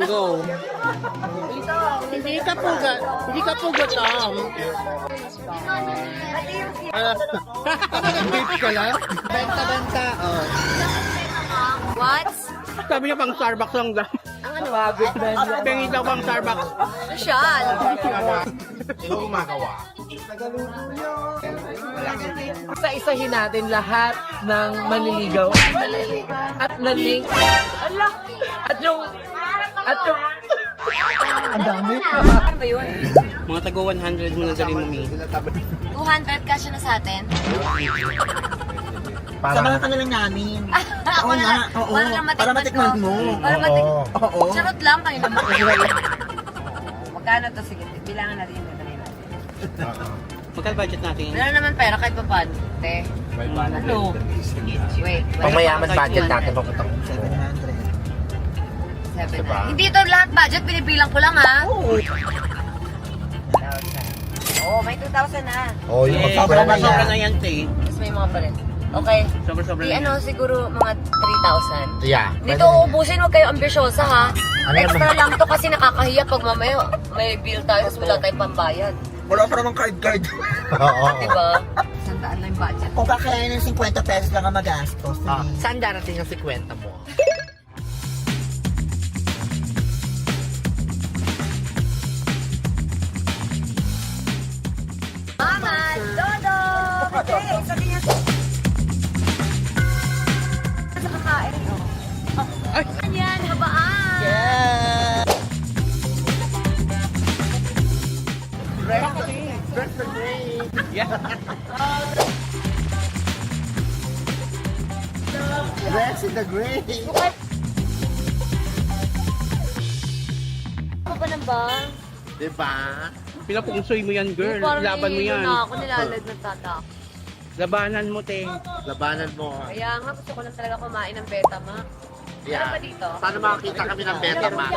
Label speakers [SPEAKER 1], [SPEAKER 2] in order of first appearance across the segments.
[SPEAKER 1] Go. Hindi ka pugat. Hindi ka pugat, Beef ka lang? Benta-benta,
[SPEAKER 2] What?
[SPEAKER 1] Sabi niya pang Starbucks lang daw.
[SPEAKER 2] Ang ano ba?
[SPEAKER 1] Pengi daw pang Starbucks.
[SPEAKER 2] Social.
[SPEAKER 1] Sino gumagawa?
[SPEAKER 3] Isa-isahin natin lahat ng manliligaw at naling at yung ang dami.
[SPEAKER 2] Ano ba yun?
[SPEAKER 1] Mga tago 100 mo na dali mo, Mi.
[SPEAKER 2] 200 cash na sa atin?
[SPEAKER 4] Samahan ka na lang namin. Oo nga, oo. Para matikman mo.
[SPEAKER 2] Para matikman.
[SPEAKER 4] Oo.
[SPEAKER 2] Charot lang kayo naman. Magkano to? Sige, bilangan natin yung dali natin.
[SPEAKER 1] Magkano budget natin?
[SPEAKER 2] Wala naman pera kahit pa paano. Te. Ano? Wait.
[SPEAKER 4] Pang mayaman budget natin papunta ko.
[SPEAKER 2] 7. Hindi ito lahat budget, binibilang ko lang ha. Oo, may 2,000 na.
[SPEAKER 4] Oh, yung
[SPEAKER 1] Sobra na yan, te.
[SPEAKER 2] Tapos may mga palit. Okay.
[SPEAKER 1] Sobra-sobra
[SPEAKER 2] Di
[SPEAKER 1] na yan.
[SPEAKER 2] ano, siguro mga 3,000.
[SPEAKER 4] Yeah.
[SPEAKER 2] Dito uubusin, huwag kayo ambisyosa ha.
[SPEAKER 4] Ano
[SPEAKER 2] Extra lang to kasi nakakahiya pag mamaya may bill tayo tapos wala tayong pambayad.
[SPEAKER 4] Wala pa namang card. Oo.
[SPEAKER 2] Diba? Sandaan lang yung budget.
[SPEAKER 4] Kung kakayanin ng 50 pesos lang ang magastos.
[SPEAKER 1] Saan darating ang 50 mo?
[SPEAKER 2] Mama, Dodo! Okay, sabi niya. Sa kakain.
[SPEAKER 1] Ay!
[SPEAKER 2] Yan, habaan!
[SPEAKER 4] Yeah.
[SPEAKER 1] Yeah.
[SPEAKER 4] Dress in the gray.
[SPEAKER 2] Ano ba nang ba?
[SPEAKER 4] Diba?
[SPEAKER 1] Pinapungsoy mo yan, girl.
[SPEAKER 2] Parang
[SPEAKER 1] Laban mo yan.
[SPEAKER 2] nahihilo na ako, nilalag ng tatak.
[SPEAKER 1] Labanan mo, te.
[SPEAKER 4] Labanan mo.
[SPEAKER 2] Kaya nga, gusto ko lang talaga kumain ng Betamax. Ano ba dito?
[SPEAKER 4] Paano makakita kami ng Betamax?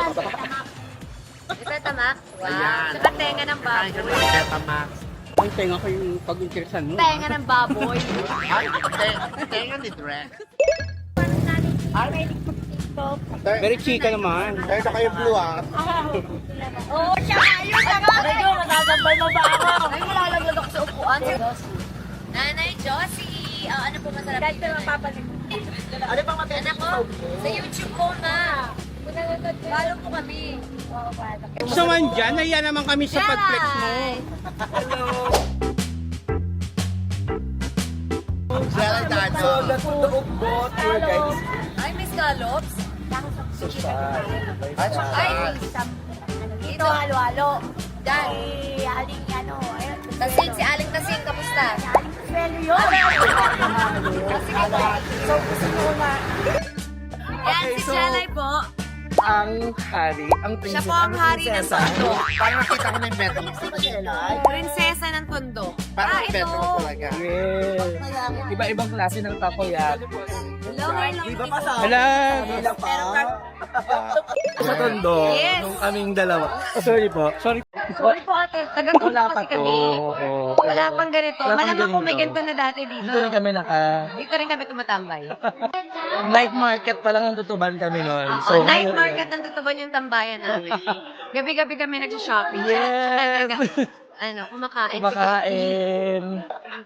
[SPEAKER 2] May Betamax? Wow.
[SPEAKER 4] Ayan.
[SPEAKER 2] Saka tenga ng baboy.
[SPEAKER 4] Betamax.
[SPEAKER 1] Ang tenga ko yung pag-interesan mo.
[SPEAKER 2] Tenga ng baboy.
[SPEAKER 4] Ay, tenga ni Drex.
[SPEAKER 1] Very chika naman.
[SPEAKER 4] Kaya sa kayo blue
[SPEAKER 2] Oo, siya ayun na nga. Ay, masasambay mo ba ako? Ay, malalaglag ako sa upuan. Nanay Josie, ano po masarap dito?
[SPEAKER 4] Ano pang
[SPEAKER 2] Anak ko, sa YouTube ko na. Follow po kami.
[SPEAKER 1] So man dyan, naiya naman kami sa pag-flex mo.
[SPEAKER 4] Sila Dado.
[SPEAKER 2] Ay, Miss Galops. Ay, dito halo-halo. Dan. Aling ano. Tasing, si Aling Tasing, kamusta? Aling yun. Sige po. So, gusto nyo na. Yan, si Jelay po.
[SPEAKER 3] Ang hari, ang
[SPEAKER 2] Siya
[SPEAKER 3] prinsesa,
[SPEAKER 2] po ang hari ng tondo.
[SPEAKER 4] Parang nakita ko na yung Betamax na sila.
[SPEAKER 2] Prinsesa ng tondo.
[SPEAKER 4] Parang yung Betamax talaga.
[SPEAKER 3] Yes. Iba-ibang klase ng takoyaki.
[SPEAKER 2] Hello, hello.
[SPEAKER 4] Iba pa sa
[SPEAKER 1] Wala.
[SPEAKER 3] Sa tondo,
[SPEAKER 2] Yes.
[SPEAKER 3] nung kaming dalawa. Oh, sorry po. Sorry.
[SPEAKER 2] Sorry po ate, tagang
[SPEAKER 3] Wala pa
[SPEAKER 2] kasi
[SPEAKER 3] to.
[SPEAKER 2] kami.
[SPEAKER 3] Oo.
[SPEAKER 2] Wala pang ganito.
[SPEAKER 3] Wala pang
[SPEAKER 2] Malamang kung may
[SPEAKER 3] ganito.
[SPEAKER 2] ganito na dati dito.
[SPEAKER 3] Dito rin kami
[SPEAKER 2] Dito rin kami tumatambay.
[SPEAKER 3] night market pa lang ang tutuban kami noon.
[SPEAKER 2] So, night market ang tutuban yung tambayan namin. Gabi-gabi kami nag-shopping.
[SPEAKER 3] Yes.
[SPEAKER 2] Ano, kumakain.
[SPEAKER 3] Kumakain.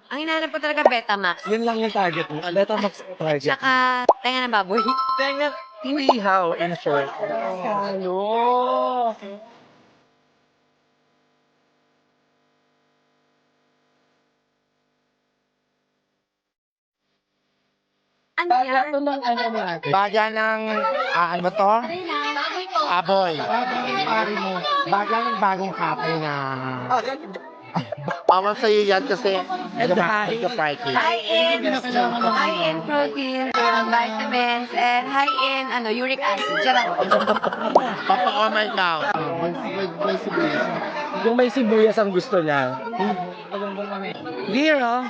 [SPEAKER 2] Ang hinahanap ko talaga Betamax.
[SPEAKER 3] Yun lang yung target mo. Betamax target.
[SPEAKER 2] Tsaka, tenga ng baboy.
[SPEAKER 3] Tenga, inihaw in short. Ano?
[SPEAKER 2] Ano yan?
[SPEAKER 3] Ito lang ano natin.
[SPEAKER 4] Bagya ng, ano ba to?
[SPEAKER 2] Baboy po.
[SPEAKER 4] Aboy.
[SPEAKER 3] Pari mo.
[SPEAKER 4] Bagya ng bagong kape na. Bawal sa'yo yan kasi nagka-party.
[SPEAKER 2] High-end protein, vitamins, and high-end uric acid. Diyan ako.
[SPEAKER 4] Papa-omay ka.
[SPEAKER 3] Yung may sibuyas ang gusto niya. Beer, oh.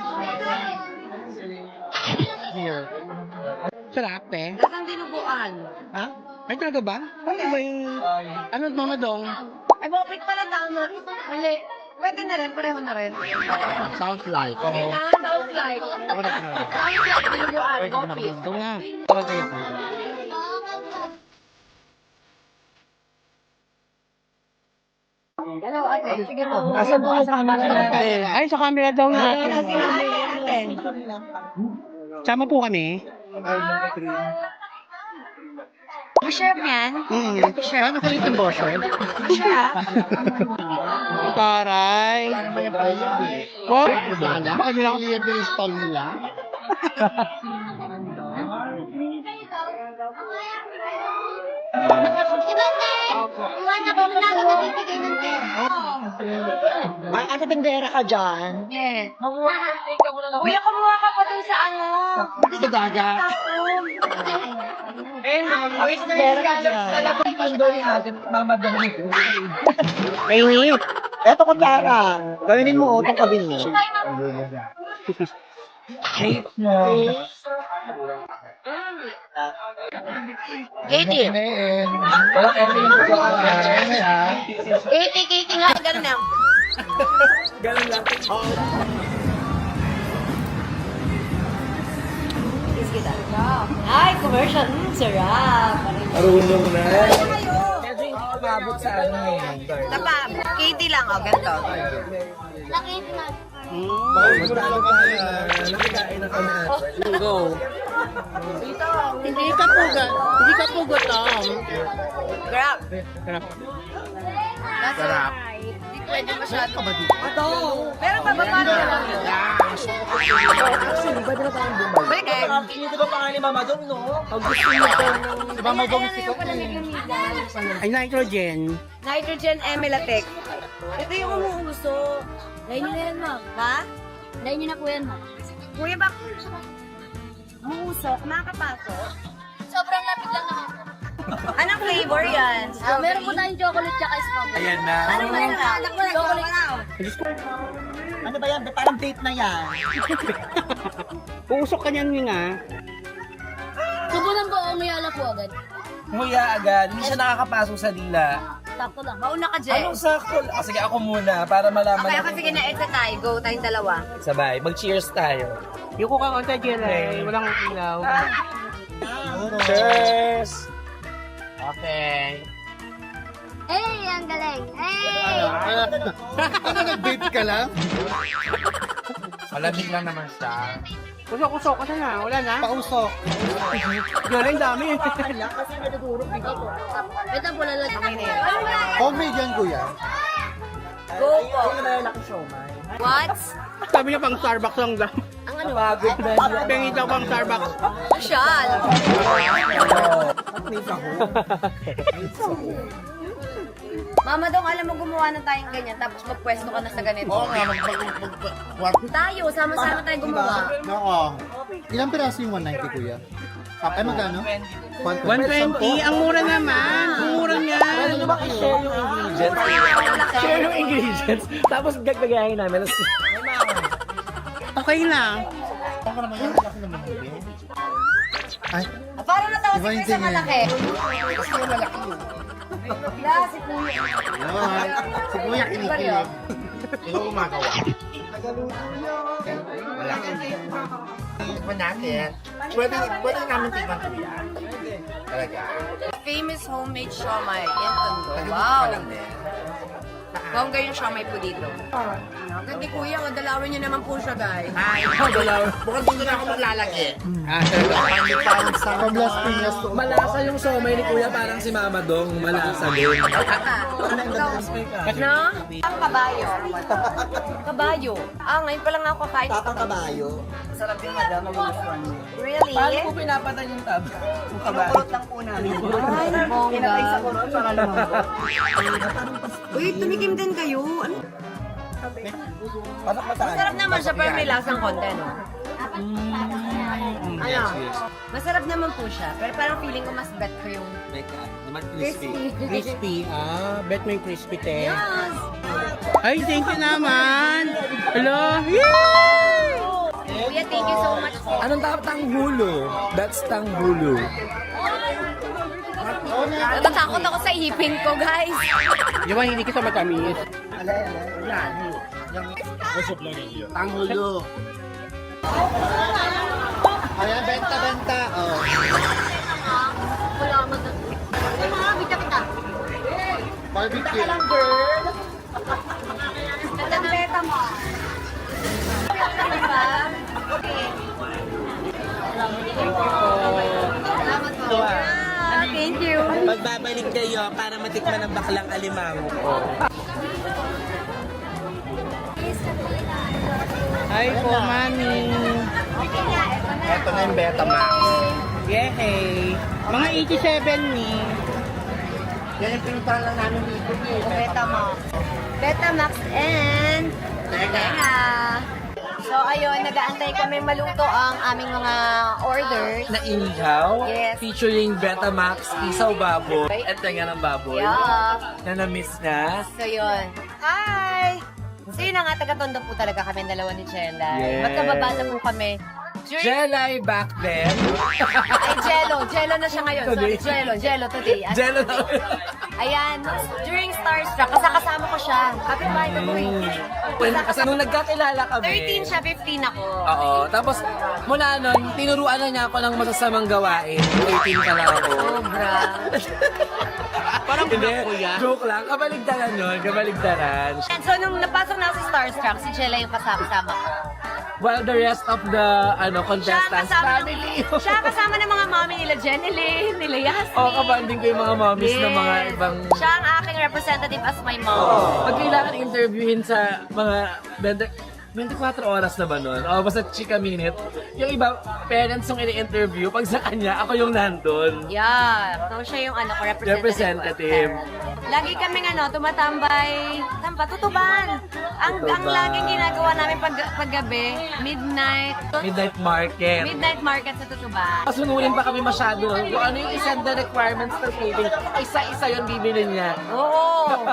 [SPEAKER 3] Beer. Sarap, eh.
[SPEAKER 2] Nasaan dinuguan?
[SPEAKER 3] Ha? Ay, talaga ba? Ano ba yung... Ano, Mama Dong?
[SPEAKER 2] Ay, bopik pala tama. Mali. Pwede na rin, pareho na rin.
[SPEAKER 4] Sounds like.
[SPEAKER 2] Sounds like. Sounds like dinuguan, coffee.
[SPEAKER 3] Ito nga. Talaga ito.
[SPEAKER 2] Sige mo.
[SPEAKER 4] Asa po sa camera natin?
[SPEAKER 1] Ay, sa camera daw natin. Sama po kami.
[SPEAKER 2] Share yan.
[SPEAKER 1] Ano kalit yung bosyo? Taray. What? Bakit nila ako i-install nila?
[SPEAKER 4] Ay, ate tendera ka dyan.
[SPEAKER 2] Kuya, kumuha ka pa dun sa ano.
[SPEAKER 4] Sa dagat. Ay, tendera ka dyan.
[SPEAKER 1] May wait.
[SPEAKER 4] Eto ko, Tara. Gawinin mo, itong kabin mo.
[SPEAKER 2] Katie. Katie nga. Ganun lang. Ay, commercial. Sarap.
[SPEAKER 3] Marunong na.
[SPEAKER 4] Mabot sa ano eh.
[SPEAKER 2] Tapa, Katie lang. O, ganito.
[SPEAKER 3] Magkano ka na? Nakikain na kami.
[SPEAKER 1] Go. Hindi ka pugat. Hindi ka pugutom.
[SPEAKER 2] Grab.
[SPEAKER 1] Sarap.
[SPEAKER 2] Sarap. Hindi pwede masyado. Pero bababa na lang. Balik eh.
[SPEAKER 4] Hindi ba pa nga ni Mama Dong, no? Pag gusto mo si Mama Dong sikat
[SPEAKER 1] Ay, nitrogen.
[SPEAKER 2] Nitrogen Emilatic.
[SPEAKER 5] Ito yung umuuso. Lain nyo na yan, ma'am.
[SPEAKER 2] Ha?
[SPEAKER 5] Lain nyo na po yan, ma'am.
[SPEAKER 2] Kuya, bak umuusok, makakapasok.
[SPEAKER 5] Sobrang lapit lang naman.
[SPEAKER 2] Anong flavor yan?
[SPEAKER 5] Meron po tayong chocolate tsaka strawberry.
[SPEAKER 3] Ayan na.
[SPEAKER 2] Anong masarap?
[SPEAKER 5] Chocolate.
[SPEAKER 4] Ano ba yan? Parang date na yan.
[SPEAKER 1] Uusok ka niyan yun ah.
[SPEAKER 5] Subunan po, umiyala po agad.
[SPEAKER 6] Nguya agad, hindi siya nakakapasok sa dila.
[SPEAKER 5] Sakto lang.
[SPEAKER 2] Mauna ka, Jen.
[SPEAKER 6] Anong sakto? Sige, ako muna para malaman
[SPEAKER 2] Okay, ako sige na, ito tayo. Go, tayong dalawa.
[SPEAKER 6] Sabay, mag-cheers tayo.
[SPEAKER 1] Yung kuka konta dyan eh. Walang ilaw.
[SPEAKER 6] Cheers! Okay.
[SPEAKER 5] Hey, ang galing. Hey!
[SPEAKER 3] Ano, nag-date ka lang?
[SPEAKER 6] Malamig lang naman siya.
[SPEAKER 1] Usok-usok ka na. Wala na.
[SPEAKER 3] Pausok.
[SPEAKER 1] Yun, ang dami.
[SPEAKER 5] Ito po lalagyan.
[SPEAKER 3] Homemade yan, kuya.
[SPEAKER 2] Go po. What?
[SPEAKER 1] Sabi niya pang Starbucks lang daw.
[SPEAKER 2] Ang ano?
[SPEAKER 1] Pengi daw pang Starbucks.
[SPEAKER 2] Social. Mama Dong, alam mo gumawa na tayong ganyan, tapos magpwesto ka na sa ganito.
[SPEAKER 3] Oo nga,
[SPEAKER 2] Tayo, sama-sama tayo gumawa.
[SPEAKER 3] Oo. Ilang piraso yung 190, kuya? Ay, magkano?
[SPEAKER 1] 120. Ang mura naman. Ang mura niyan.
[SPEAKER 6] Share yung ingredients, tapos gagagayahin namin.
[SPEAKER 1] Okay lang.
[SPEAKER 3] Ako naman yan, kasi naman hindi. Ay,
[SPEAKER 2] Parang natawa si
[SPEAKER 3] Iba yung
[SPEAKER 2] Chris sa
[SPEAKER 3] tingin.
[SPEAKER 2] malaki. Gusto yung malaki yun. Wala, si Kuya.
[SPEAKER 3] yun. Si kuya kinikilig.
[SPEAKER 6] Ikaw gumagawa. Wala. Tikman natin. Pwede namin tikman ko yan. Talaga.
[SPEAKER 2] Famous homemade siomai in Tondo. Wow. Bongga yung siomai po dito. Ganda Kuya, dalawin niyo naman po siya, guys.
[SPEAKER 6] Ay, ikaw dalaw. Mukhang dito na ako maglalagay.
[SPEAKER 3] From Las Piñas to
[SPEAKER 6] Malasa yung somay ni Kuya, parang si Mama Dong. Malasa din.
[SPEAKER 2] No? Ang kabayo. Kabayo. Ngayon pa lang ako kakain.
[SPEAKER 4] Tapang kabayo.
[SPEAKER 6] Sarap din, madam. Magugustuhan niyo.
[SPEAKER 2] Really?
[SPEAKER 6] Paano po pinapatan yung tab? Yung kabayo.
[SPEAKER 4] lang po namin.
[SPEAKER 2] Ay, bongga.
[SPEAKER 4] kurot para lumambot.
[SPEAKER 2] Uy, tumikim din kayo. Ano?
[SPEAKER 4] Pasok pa tayo.
[SPEAKER 2] Masarap naman siya, pero may lasang konti, no? Ano? Masarap naman po siya. Pero parang feeling ko mas bet ko yung crispy.
[SPEAKER 1] Crispy. Bet mo yung crispy, te.
[SPEAKER 2] Yes!
[SPEAKER 1] Ay, thank you naman. Hello. Yay!
[SPEAKER 2] Kuya, thank you so much po.
[SPEAKER 6] Anong tanghulo? That's tanghulo.
[SPEAKER 2] Natatakot ako sa ipin ko, guys.
[SPEAKER 1] Di ba hindi kita matamis?
[SPEAKER 3] Tanghulo. Ayan, benta. Oh.
[SPEAKER 5] Wala ka mag... Ay, mga bita kita.
[SPEAKER 3] Barbecue.
[SPEAKER 2] Diba? Okay. Thank you.
[SPEAKER 3] Magbabalik kayo para matikman ang baklang alimango ko. Hi po, Mami.
[SPEAKER 6] Ito na yung Betamax.
[SPEAKER 3] Yehey! Mga 87 ni.
[SPEAKER 6] Yan yung pinuntahan lang namin dito.
[SPEAKER 2] Betamax. Betamax and Tenga. So ayun, nag-aantay kami maluto ang aming mga orders.
[SPEAKER 3] Na inihaw,
[SPEAKER 2] Yes.
[SPEAKER 3] featuring Betamax, isaw baboy, at tenga ng baboy.
[SPEAKER 2] Yeah.
[SPEAKER 3] Na na-miss na.
[SPEAKER 2] So yun. Hi! So yun na nga, taga-tondo po talaga kami, dalawa ni Chela.
[SPEAKER 3] Yes.
[SPEAKER 2] Magkababata po kami.
[SPEAKER 3] Jelly back then.
[SPEAKER 2] Ay, Jello. Jello na siya ngayon. Sorry,
[SPEAKER 3] Today.
[SPEAKER 2] Jello today.
[SPEAKER 3] Jello na.
[SPEAKER 2] Ayan, during Starstruck, kasama ko siya. Kapit bahay ka boy.
[SPEAKER 3] Kasi nung nagkakilala kami.
[SPEAKER 2] 13 siya, 15 ako.
[SPEAKER 3] Oo. Tapos, mula nun, tinuruan na niya ako ng masasamang gawain. 13 pa lang ako.
[SPEAKER 2] Sobra.
[SPEAKER 3] Parang joke lang. Kabaligtaran yun. Kabaligtaran.
[SPEAKER 2] And so, nung napasok na ako sa Starstruck, si Chela yung kasama ko.
[SPEAKER 3] While the rest of the contestants, family.
[SPEAKER 2] Siya kasama ng mga mommy nila Jenny Lynn, nila Yasmin.
[SPEAKER 3] Oo, kabanding ko yung mga mommies ng mga ibang...
[SPEAKER 2] Siya ang aking representative as my mom.
[SPEAKER 3] Pag kailangan interviewin sa mga 24 oras na ba nun? O basta chika minute. Yung iba, parents yung ini-interview. Pag sa kanya, ako yung nandun.
[SPEAKER 2] Yeah. So, siya yung representative. Lagi kaming tumatambay. Tutuban. Ang laging ginagawa namin paggabi, midnight.
[SPEAKER 3] Midnight market.
[SPEAKER 2] Midnight market sa Tutuban.
[SPEAKER 3] Pasunurin pa kami masyado. Kung ano yung isend na requirements ng taping, isa-isa yung bibili niya.
[SPEAKER 2] Oo.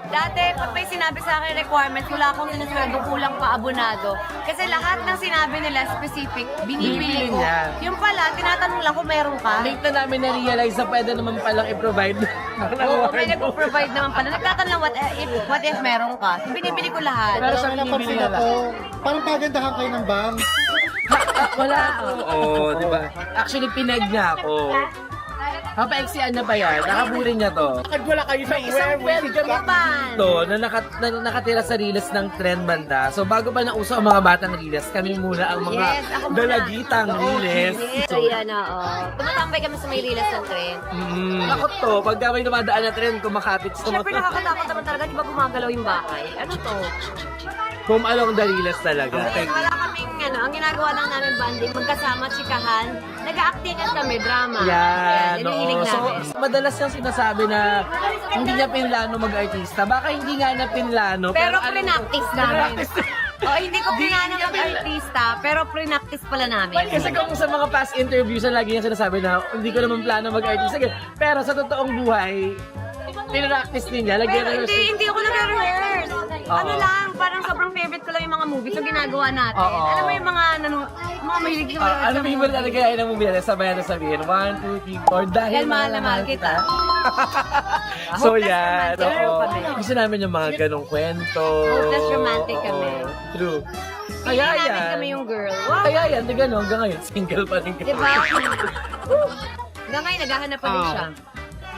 [SPEAKER 2] Dati, pag may sinabi sa akin requirements, wala akong sinasweldo, kulang pa abonado. Kasi lahat ng sinabi nila specific, binibili
[SPEAKER 3] Bibili
[SPEAKER 2] ko.
[SPEAKER 3] niya.
[SPEAKER 2] Yung pala, tinatanong lang kung meron ka.
[SPEAKER 3] Late na namin na-realize na pwede naman palang i-provide.
[SPEAKER 2] Oo, may nag-provide naman pala. Nagtatanong lang what if meron ka. Binibili ko lahat.
[SPEAKER 3] Pero sa binibili na lang.
[SPEAKER 6] Parang pagandahan kayo ng bang.
[SPEAKER 3] Wala ako. Oo, di ba? Actually, pineg niya ako. Kapaiksian niya pa yan. Nakaburin niya to.
[SPEAKER 6] Wala kayo sa
[SPEAKER 3] Isang
[SPEAKER 2] Tutuban.
[SPEAKER 3] to na nakatira sa Riles ng trend banda. So bago pa nauso ang mga batang Riles, kami muna ang mga
[SPEAKER 2] Yes, ako muna.
[SPEAKER 3] dalagitang Riles.
[SPEAKER 2] Yes, ayan oo. Tumatambay kami sa may rilas ng tren.
[SPEAKER 3] Takot to, pagka may dumadaan na trend, kumakapit sa
[SPEAKER 2] Siyempre nakakatakot naman talaga, di ba gumagalaw yung bahay? Ano to?
[SPEAKER 3] Kung along the Riles talaga.
[SPEAKER 2] Wala kaming ang ginagawa lang namin banding, magkasama, chikahan, nag-actingan kami, drama.
[SPEAKER 3] Yan,
[SPEAKER 2] Yan, hinihilig
[SPEAKER 3] oo. So,
[SPEAKER 2] namin.
[SPEAKER 3] madalas yung sinasabi na hindi niya pinlano mag-artista. Baka hindi nga na pinlano.
[SPEAKER 2] Pero
[SPEAKER 3] ano-
[SPEAKER 2] pre-practice namin. Hindi ko pinano mag-artista, pero pre-practice pala namin.
[SPEAKER 3] Kasi kung sa mga past interviews na lagi niya sinasabi na hindi ko naman plano mag-artista. Pero sa totoong buhay, pinractice din niya.
[SPEAKER 2] Pero hindi ako nag-rehearse.
[SPEAKER 3] Oo.
[SPEAKER 2] Ano lang, parang sobrang favorite ko lang yung mga movies na ginagawa natin.
[SPEAKER 3] Oo.
[SPEAKER 2] Alam mo yung mga mahilig yung mga
[SPEAKER 3] ano yung talaga yun ang movie? Sabayan na sabihin, 1, 2, 3, 4, dahil
[SPEAKER 2] mahal na mahal kita.
[SPEAKER 3] So
[SPEAKER 2] Hopeless
[SPEAKER 3] yan,
[SPEAKER 2] romantic
[SPEAKER 3] oo.
[SPEAKER 2] kami.
[SPEAKER 3] Gusto namin yung mga ganong kwento.
[SPEAKER 2] Hopeless romantic
[SPEAKER 3] Oo,
[SPEAKER 2] kami.
[SPEAKER 3] True.
[SPEAKER 2] Kaya
[SPEAKER 3] Kaya
[SPEAKER 2] namin
[SPEAKER 3] yan.
[SPEAKER 2] kami yung girl. Wow!
[SPEAKER 3] Kaya yan, di gano'n, hanggang ngayon, single pa rin kami.
[SPEAKER 2] Diba? Hanggang ngayon, naghahanap pa rin siya.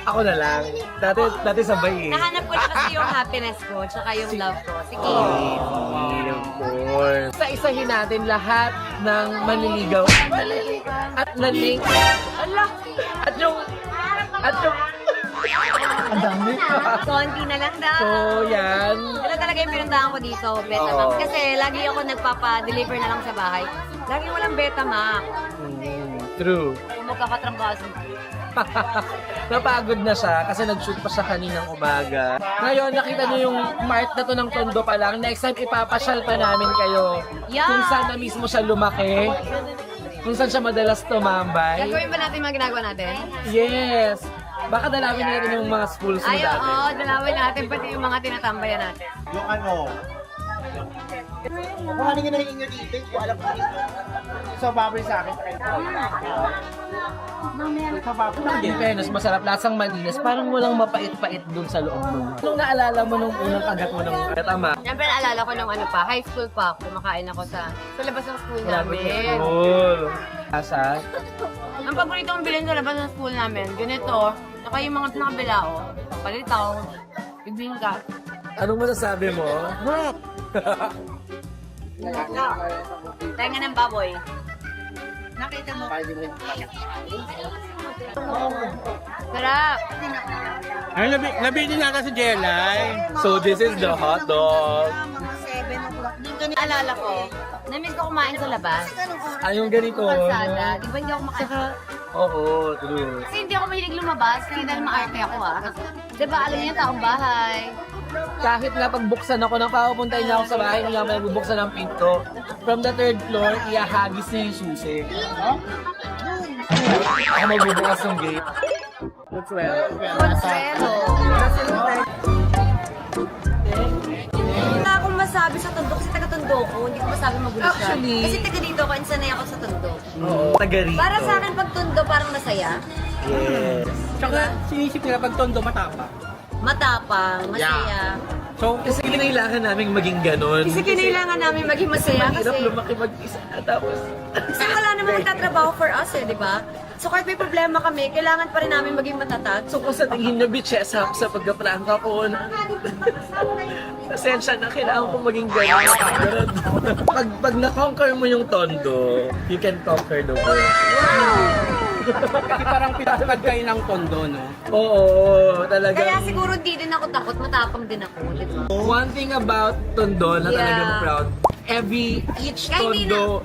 [SPEAKER 3] Ako na lang. Dati sabay eh.
[SPEAKER 2] Nahanap ko na kasi yung happiness ko, tsaka yung love ko. Si Katie.
[SPEAKER 3] Of course. Isa-isahin natin lahat ng manliligaw. At naling. At yung...
[SPEAKER 6] Ang dami.
[SPEAKER 2] Konti na lang daw.
[SPEAKER 3] So, yan.
[SPEAKER 2] Ito talaga yung pinuntahan ko dito, Betamax.
[SPEAKER 3] Oo.
[SPEAKER 2] Kasi lagi ako nagpapa-deliver na lang sa bahay. Lagi walang Betamax.
[SPEAKER 3] True.
[SPEAKER 2] Magkakatrangkaso.
[SPEAKER 3] Napagod na siya kasi nag-shoot pa siya kaninang umaga. Ngayon, nakita niyo yung mart na to ng Tondo pa lang. Next time, ipapasyal pa namin kayo.
[SPEAKER 2] Yeah.
[SPEAKER 3] Kung saan na mismo siya lumaki. Kung saan siya madalas tumambay.
[SPEAKER 2] Gagawin ba natin mga ginagawa natin?
[SPEAKER 3] Yes. Baka dalawin natin yung mga schools mo
[SPEAKER 2] Ay,
[SPEAKER 3] dati.
[SPEAKER 2] oo. Dalawin natin pati yung mga tinatambayan natin.
[SPEAKER 6] Yung ano. Kung ano yung narinig nyo dito, kung alam ko dito. So, baboy sa akin. Sa baboy.
[SPEAKER 3] In fairness, masarap. Lasang malinis. Parang walang mapait-pait dun sa loob mo. Anong naalala mo nung unang kagat mo ng Betamax?
[SPEAKER 2] Siyempre, naalala ko nung high school pa ako. Kumakain ako sa labas ng school namin.
[SPEAKER 3] Cool. Asa?
[SPEAKER 2] Ang paborito kong bilhin sa labas ng school namin, ganito. Saka yung mga pinakabilao. Palitaw. Bibingka.
[SPEAKER 3] Anong masasabi mo?
[SPEAKER 2] Tenga ng baboy.
[SPEAKER 4] Nakita mo.
[SPEAKER 2] Sarap.
[SPEAKER 1] Ay, nabili na ka si Jelay.
[SPEAKER 3] So this is the hot dog.
[SPEAKER 4] Mga 7 o'clock. Din ka
[SPEAKER 2] Alala ko, na-miss ko kumain sa labas.
[SPEAKER 3] Ay, yung ganito.
[SPEAKER 2] Kalsada. Di ba hindi ako makain?
[SPEAKER 3] Oo, true.
[SPEAKER 2] Kasi hindi ako mahilig lumabas. Kaya dahil maarte ako Di ba, alam niyo, taong bahay.
[SPEAKER 3] Kahit na pagbuksan ako nang papupuntahin niya ako sa bahay, hindi naman nagbubuksan ng pinto. From the 3rd floor, iahagis niya yung susi. Ako magbubukas ng gate.
[SPEAKER 2] Consuelo. Wala akong masabi sa Tondo kasi taga-Tondo ko. Hindi ko masabi magulo siya.
[SPEAKER 3] Actually-
[SPEAKER 2] Kasi taga dito ako, sanay ako sa Tondo.
[SPEAKER 3] Oo, taga rito.
[SPEAKER 2] Para sa akin, pag Tondo, parang masaya.
[SPEAKER 3] Yes.
[SPEAKER 1] Tsaka sinisip nila pag tondo matapa.
[SPEAKER 2] Matapang, masaya.
[SPEAKER 1] So,
[SPEAKER 3] Kasi kailangan naming maging ganon.
[SPEAKER 2] Kasi kinailangan namin maging masaya
[SPEAKER 3] Mahirap
[SPEAKER 2] kasi
[SPEAKER 3] lumaki mag-isa. Tapos,
[SPEAKER 2] kasi wala namang magtatrabaho for us di ba? So kahit may problema kami, kailangan pa rin namin maging matatag.
[SPEAKER 3] so kung sa tingin niyo, bitches up sa pagka-prank ako. Pasensya na, kailangan ko maging ganon. pag na-conquer mo yung tondo, you can conquer the world.
[SPEAKER 1] kasi parang pitapad kayo ng tondo, no?
[SPEAKER 3] Oo, talaga.
[SPEAKER 2] Kaya siguro di din ako takot, matapang din ako, di ba?
[SPEAKER 3] One thing about tondo na
[SPEAKER 2] Yeah.
[SPEAKER 3] talagang proud, each
[SPEAKER 2] Kaya hindi
[SPEAKER 3] tondo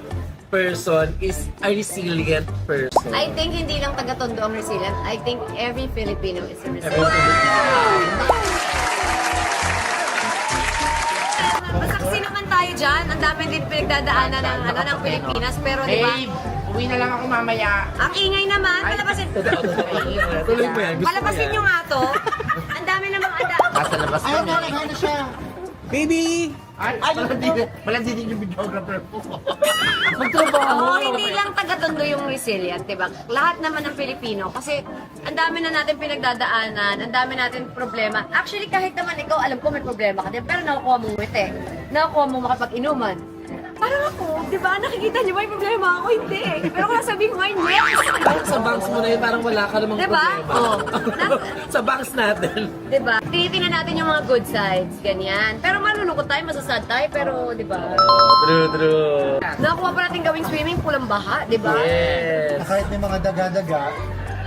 [SPEAKER 3] person is a resilient person.
[SPEAKER 2] I think hindi lang taga-Tondo ang resilient. I think every Filipino is a
[SPEAKER 3] Every
[SPEAKER 2] resilient.
[SPEAKER 3] Filipino.
[SPEAKER 2] Masaksi naman tayo dyan. Ang dami din pinagdadaanan ng Pilipinas. Pero di ba?
[SPEAKER 6] Uwi na lang ako mamaya.
[SPEAKER 2] Ang ingay naman. Palabasin.
[SPEAKER 3] Tuloy mo yan. Gusto mo
[SPEAKER 2] Palabasin
[SPEAKER 3] yan.
[SPEAKER 2] nyo nga to. Ang dami namang
[SPEAKER 6] Nasa labas
[SPEAKER 4] Ay,
[SPEAKER 6] kami.
[SPEAKER 4] naghahanap na siya.
[SPEAKER 1] Baby!
[SPEAKER 6] Ay, malandi din yung videographer ko.
[SPEAKER 2] Oo, hindi lang taga-Tondo yung resilient, di ba? Lahat naman ng Pilipino. Kasi ang dami na natin pinagdadaanan, ang dami natin problema. Actually, kahit naman ikaw, alam ko may problema ka din, pero nakukuha mong ngiti. Nakukuha mong makapag-inuman. Parang ako, di ba? Nakikita niyo ba yung problema ako? Hindi. Pero kung nasabihin ko ngayon, yes!
[SPEAKER 3] Sa banks mo na yun, parang wala ka namang
[SPEAKER 2] Diba?
[SPEAKER 3] problema.
[SPEAKER 2] Oo.
[SPEAKER 3] Sa banks natin.
[SPEAKER 2] Di ba? Tinitingnan natin yung mga good sides, ganyan. Pero malulungkot tayo, masasad tayo, pero di ba?
[SPEAKER 3] True.
[SPEAKER 2] Nakuha pa natin gawing swimming pool ang baha, di ba?
[SPEAKER 3] Yes.
[SPEAKER 4] Kahit may mga daga-daga,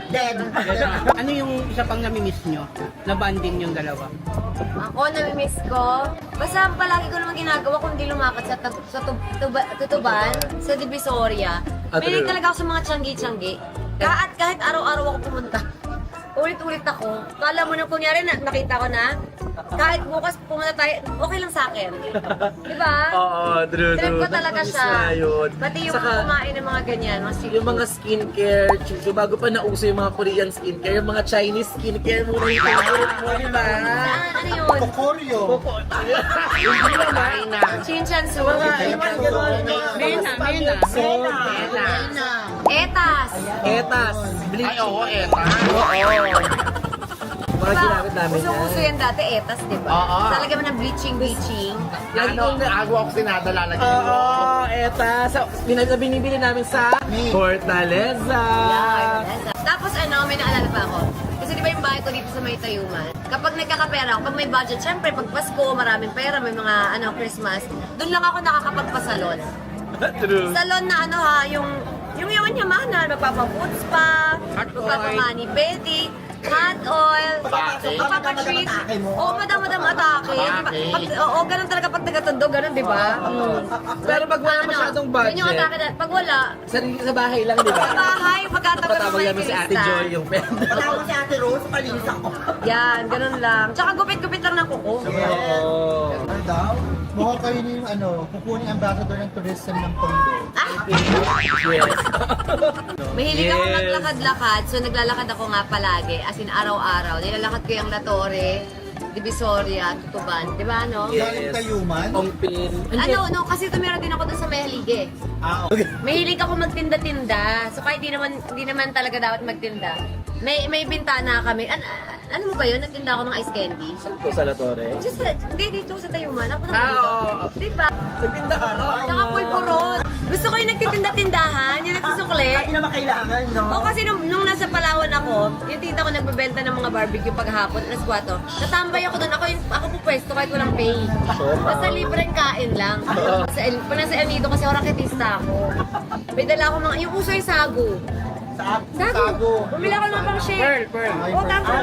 [SPEAKER 4] dead.
[SPEAKER 1] Ano yung isa pang namimiss nyo? Na banding yung dalawa?
[SPEAKER 2] Ako, namimiss ko. Basta palagi ko naman ginagawa kung di lumakad sa tutuban, sa Divisoria. Piling
[SPEAKER 3] true.
[SPEAKER 2] talaga ako sa mga tiyanggi-tiyanggi. Kahit araw-araw ako pumunta. Ulit-ulit ako. Kala mo na kunyari na nakita ko na, kahit bukas pumunta tayo, okay lang sa akin. Di ba?
[SPEAKER 3] Oo, true.
[SPEAKER 2] Trip ko talaga
[SPEAKER 3] Nakamiss
[SPEAKER 2] siya.
[SPEAKER 3] na yun.
[SPEAKER 2] Pati yung
[SPEAKER 3] Saka,
[SPEAKER 2] kumain ng mga ganyan, mga seafood.
[SPEAKER 3] yung mga skincare, so bago pa nauso yung mga Korean skincare, yung mga Chinese skincare muna yung favorite mo, di ba?
[SPEAKER 2] Saan? Ano yun?
[SPEAKER 4] Kokoryo.
[SPEAKER 3] Hindi naman.
[SPEAKER 2] Chinchansu.
[SPEAKER 3] Yung mga gano'n.
[SPEAKER 1] Mena.
[SPEAKER 2] Etas.
[SPEAKER 3] Etas.
[SPEAKER 6] Ay, oo, eta.
[SPEAKER 3] Mga ginamit namin
[SPEAKER 2] Uso-uso
[SPEAKER 3] yan.
[SPEAKER 2] yan dati, etas, di ba?
[SPEAKER 6] Oo.
[SPEAKER 2] Talaga man ng bleaching.
[SPEAKER 3] Lagi kong
[SPEAKER 6] Agaw ako sinadala lagi.
[SPEAKER 3] Oo, etas. So, binibili namin sa Fortaleza.
[SPEAKER 2] Tapos ano, may naalala pa ako. Kasi di ba yung bahay ko dito sa may Tayuman? Kapag nagkakapera ako, pag may budget, syempre pag Pasko, maraming pera, may mga Christmas, doon lang ako nakakapagpasalon.
[SPEAKER 3] True.
[SPEAKER 2] Salon na ano ha, yung yaman-yamanan, magpapa-food spa, magpapa-mani pedi, hot oil, magpapa-treat. Oo, madam atake. Oo, ganun talaga pag taga-Tondo, ganun, di ba?
[SPEAKER 3] Pero pag wala masyadong budget,
[SPEAKER 2] Yun yung atake na, pag wala,
[SPEAKER 3] sa bahay lang, di ba?
[SPEAKER 2] sa bahay, pagkatapos
[SPEAKER 3] Patawag namin si Ate Joy yung penda.
[SPEAKER 4] Tawag si Ate Rose, palinis ako.
[SPEAKER 2] Yan, ganun lang. Tsaka gupit-gupit lang ng kuko.
[SPEAKER 3] Oo.
[SPEAKER 4] Ano daw? Mukha kayo ni yung kukuning ambassador ng tourism ng Tondo.
[SPEAKER 3] Yes.
[SPEAKER 2] Mahilig ako
[SPEAKER 3] Yes.
[SPEAKER 2] maglakad-lakad, so naglalakad ako nga palagi. As in, araw-araw. Nilalakad ko yung La Torre, Divisoria, Tutuban. Di ba, no?
[SPEAKER 3] Yes.
[SPEAKER 4] Galing Tayuman.
[SPEAKER 3] Ongpin.
[SPEAKER 2] Ano, kasi tumira din ako dun sa Mahalige.
[SPEAKER 4] Okay.
[SPEAKER 2] Mahilig ako magtinda-tinda. So kahit di naman talaga dapat magtinda. May bintana kami.
[SPEAKER 5] Ano mo ba yun? Nagtinda ako ng ice candy.
[SPEAKER 3] Ito sa La Torre.
[SPEAKER 5] Hindi, dito sa Tayuman. Ako naman
[SPEAKER 3] Ah,
[SPEAKER 5] dito.
[SPEAKER 3] oo.
[SPEAKER 5] Diba?
[SPEAKER 3] Nagtinda ka, no?
[SPEAKER 5] Tsaka pulpurot. Gusto ko yung nagtitinda-tindahan, yung nagsusukli.
[SPEAKER 6] Hindi naman kailangan, no?
[SPEAKER 5] O kasi nung nasa Palawan ako, yung tita ko nagbebenta ng mga barbecue paghapon, alas 4. Natambay ako doon, ako pupwesto kahit walang pay. Basta libreng kain lang. Pag nasa El Nido kasi oraketista ako. May dala ako mga, yung uso yung sago. Sago. Bumili ako ng pang shake.
[SPEAKER 3] Pearl.
[SPEAKER 5] O tapos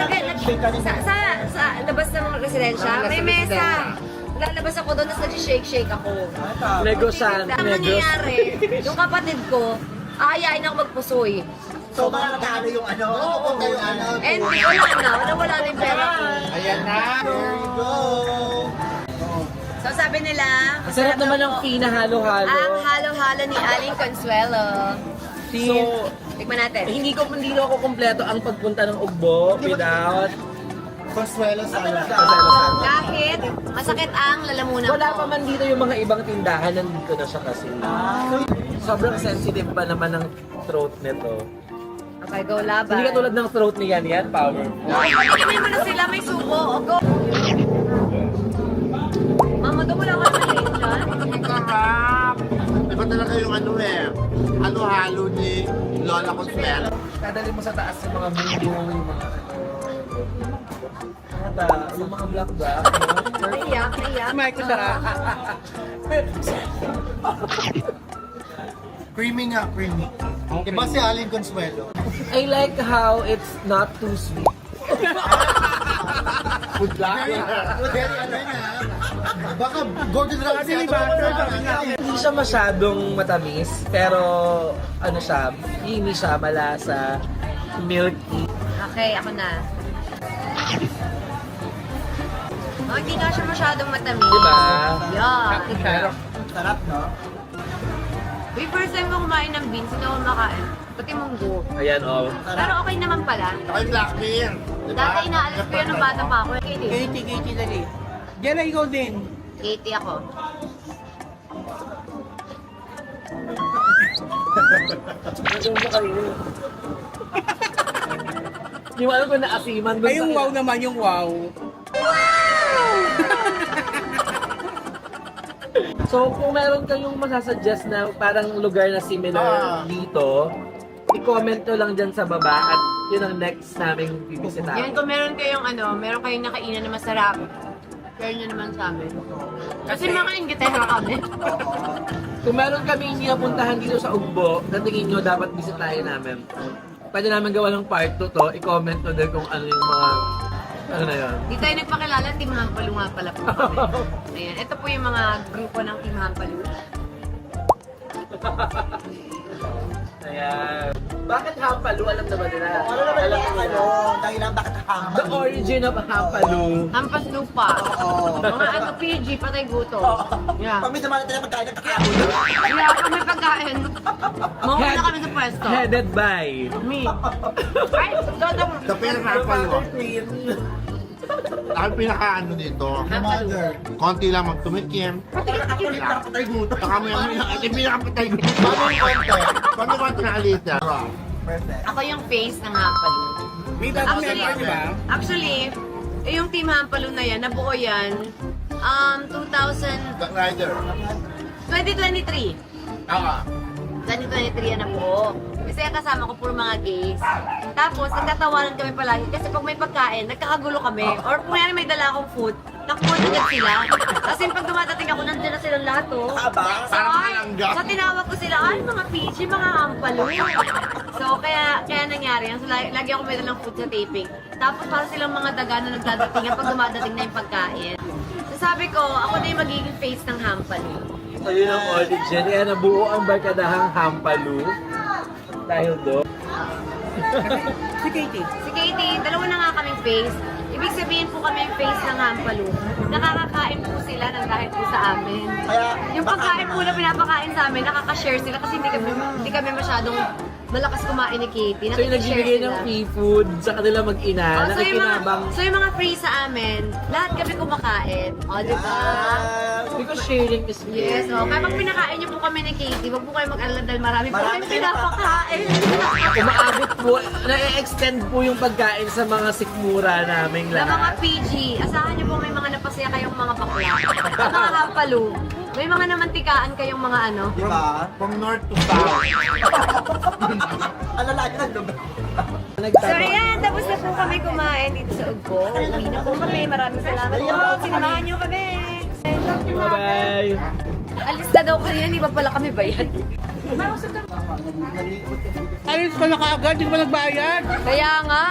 [SPEAKER 5] sa labas ng residensya, may mesa. Lalabas ako doon, tapos nag-shake ako.
[SPEAKER 3] Negosyante.
[SPEAKER 5] Ang nangyayari, yung kapatid ko, aayain ako magpusoy.
[SPEAKER 6] So, magkano yung ano?
[SPEAKER 4] Oo, tayo ano.
[SPEAKER 5] And wala na yung pera ko.
[SPEAKER 6] Ayan na.
[SPEAKER 4] There you go.
[SPEAKER 5] So sabi nila,
[SPEAKER 3] Ang sarap naman ng pinahalo-halo.
[SPEAKER 5] ang halo-halo ni Aling Consuelo.
[SPEAKER 3] So,
[SPEAKER 5] Tikman natin.
[SPEAKER 3] hindi ako kumpleto ang pagpunta ng Ugbo without
[SPEAKER 4] Consuelo salad.
[SPEAKER 5] Kahit masakit ang lalamunan
[SPEAKER 3] wala
[SPEAKER 5] ko.
[SPEAKER 3] pa man dito yung mga ibang tindahan, nandito na siya kasi. Sobrang sensitive pa naman ng throat nito.
[SPEAKER 5] Okay, go laban.
[SPEAKER 3] Hindi katulad ng throat ni Yan, power.
[SPEAKER 5] Patikimin mo na sila, may subo. O, go. Mama, doon wala ka naman late dyan.
[SPEAKER 6] Ang sarap. Iba talaga yung ano eh. Halo-halo ni Lola Consuelo.
[SPEAKER 3] Dadali mo sa taas yung mga bungo, yung mga yung mga black.
[SPEAKER 5] Naiyak.
[SPEAKER 3] Michael Sarah.
[SPEAKER 4] Creamy nga, creamy. Iba si Aling Consuelo.
[SPEAKER 3] I like how it's not too sweet.
[SPEAKER 6] Good luck.
[SPEAKER 4] Very ano na. Baka Gordon Ramsay.
[SPEAKER 3] Hindi siya masyadong matamis, pero ano siya, creamy siya, malasa, milky.
[SPEAKER 5] Okay, ako na. Oh, hindi nga siya masyadong matamis.
[SPEAKER 3] Diba?
[SPEAKER 5] Yeah.
[SPEAKER 6] Sarap, no?
[SPEAKER 5] Wait, first time ko kumain ng beans, hindi ako makain. Pati munggo.
[SPEAKER 3] Ayan, oh.
[SPEAKER 5] Pero okay naman pala.
[SPEAKER 6] Saka yung black bean. Diba?
[SPEAKER 5] Dati inaalis ko yun ng bata pa ako. Katie.
[SPEAKER 1] Katie, dali. Diyan na ikaw din.
[SPEAKER 5] Katie ako.
[SPEAKER 3] Hindi mo alam kung naasiman doon
[SPEAKER 1] Ay, yung wow naman, yung wow.
[SPEAKER 3] So, kung meron kayong masasuggest na parang lugar na similar dito, i-comment nyo lang dyan sa baba at yun ang next naming bibisita.
[SPEAKER 5] Yan, kung meron kayong nakainan na masarap, share nyo naman sa amin. Kasi mga inggitera kami.
[SPEAKER 3] Kung meron kami hindi napuntahan dito sa Ugbo, na tingin nyo dapat bisitahin namin. Pwede namin gawa ng part 2 to, i-comment nyo din kung ano yung mga, ano na yun.
[SPEAKER 5] Di tayo nagpakilala, Team Hampalu nga pala po kami. Ayan, ito po yung mga grupo ng Team Hampalu.
[SPEAKER 3] Ayan. Bakit Hampalu? Alam na ba nila?
[SPEAKER 6] Ano naman yung ano? Dahil lang bakit hama?
[SPEAKER 3] The origin of Hampalu.
[SPEAKER 5] Hampas lupa. Mga PG, patay guto. Yeah.
[SPEAKER 6] Pag may naman natin na magkain ng kakao.
[SPEAKER 5] Yeah, kung may pagkain, mauna kami sa pwesto.
[SPEAKER 3] Headed by
[SPEAKER 5] Me. Ay, dodong.
[SPEAKER 6] Sa pera pa yun. Ang pinaka-ano dito,
[SPEAKER 4] Mother.
[SPEAKER 6] konti lang magtumikim. Patay guto. Saka may pinaka-patay guto. Paano konti na alita? Perfect.
[SPEAKER 5] Ako yung face ng Hampalu.
[SPEAKER 1] May bagong member, di ba?
[SPEAKER 5] Actually, yung Team Hampalu na yan, nabuo yan, 2023.
[SPEAKER 6] Rider.
[SPEAKER 5] 2023 yan nabuo. Kasi kasama ko puro mga gays. Tapos, nagtatawanan kami palagi. Kasi pag may pagkain, nagkakagulo kami. Or kung yan may dala akong food, nakuha agad sila. Kasi pag dumadating ako, nandiyan na silang lahat, oh. So, so tinawag ko sila, ay, mga PG, mga Hampalu. So, kaya nangyari yan. So, lagi ako may dalang food sa taping. Tapos, para silang mga daga na nagdadating pag dumadating na yung pagkain. So, sabi ko, ako na yung magiging face ng Hampalu.
[SPEAKER 3] So yun ang origin. Kaya nabuo ang barkadahang Hampalu. Dahil doon.
[SPEAKER 1] Si Katie.
[SPEAKER 5] Si Katie, dalawa na nga kaming face. Ibig sabihin po kami yung face ng Hampalu. Nakakakain po sila ng dahil po sa amin.
[SPEAKER 6] Kaya,
[SPEAKER 5] Yung pagkain po na pinapakain sa amin, nakaka-share sila kasi hindi kami masyadong malakas kumain ni Katie.
[SPEAKER 3] So yung nagbibigay ng free food sa kanila mag-ina,
[SPEAKER 5] Oh,
[SPEAKER 3] nakikinabang.
[SPEAKER 5] so yung mga free sa amin, lahat kami kumakain. O, di ba?
[SPEAKER 3] Because sharing is
[SPEAKER 5] Yes, o. Kaya pag pinakain niyo po kami ni Katie, wag po kayo mag-alala dahil marami po kami pinapakain.
[SPEAKER 3] umaabot po, na-extend po yung pagkain sa mga sikmura naming
[SPEAKER 5] Na mga
[SPEAKER 3] lahat.
[SPEAKER 5] PG, asahan niyo po may mga napasaya kayong mga bakla. At mga hampalo. May mga namantikaan kayong mga ano.
[SPEAKER 6] Diba? From north to south.
[SPEAKER 5] So ayan, tapos na po kami kumain dito sa Ugbo. Uwi na po kami. Maraming salamat po. Sinamahan niyo kami.
[SPEAKER 3] Bye-bye!
[SPEAKER 5] Alis na daw kayo, hindi pa pala kami bayad.
[SPEAKER 1] Ayos ko na kaagad, di ko pa nagbayad.
[SPEAKER 5] Kaya nga.